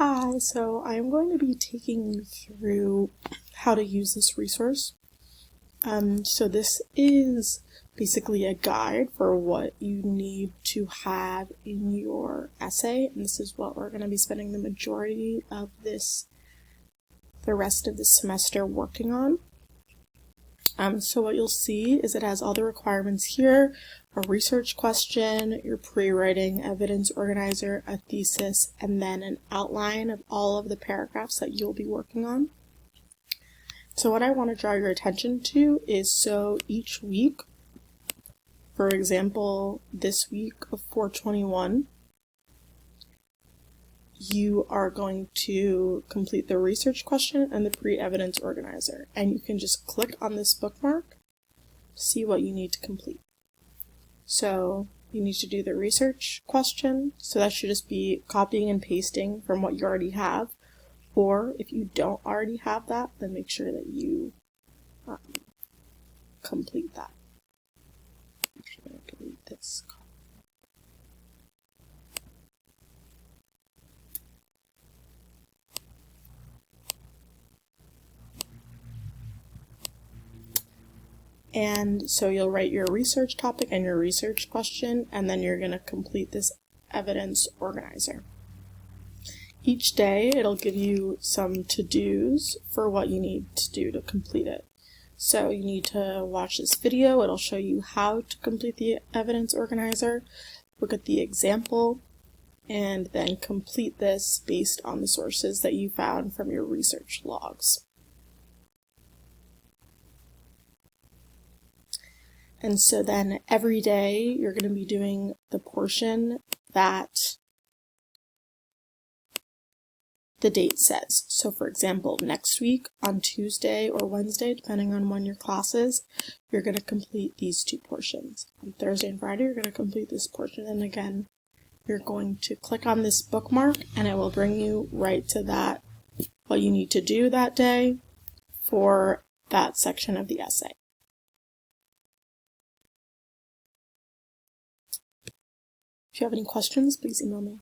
Hi, so I'm going to be taking you through how to use this resource. So this is basically a guide for what you need to have in your essay, and this is what we're going to be spending the majority of the rest of the semester working on. So what you'll see is it has all the requirements here: a research question, your pre-writing evidence organizer, a thesis, and then an outline of all of the paragraphs that you'll be working on. So what I want to draw your attention to is, so each week, for example, this week of 421, you are going to complete the research question and the pre-evidence organizer, and you can just click on this bookmark to see what you need to complete. So you need to do the research question, so that should just be copying and pasting from what you already have, or if you don't already have that, then make sure that you complete that. Actually, I'm going to delete this. And so you'll write your research topic and your research question, and then you're going to complete this evidence organizer. Each day it'll give you some to-dos for what you need to do to complete it. So you need to watch this video. It'll show you how to complete the evidence organizer, look at the example, and then complete this based on the sources that you found from your research logs. And so then every day you're going to be doing the portion that the date says. So for example, next week on Tuesday or Wednesday, depending on when your class is, you're going to complete these two portions. On Thursday and Friday, you're going to complete this portion. And again, you're going to click on this bookmark and it will bring you right to that, what you need to do that day for that section of the essay. If you have any questions, please email me.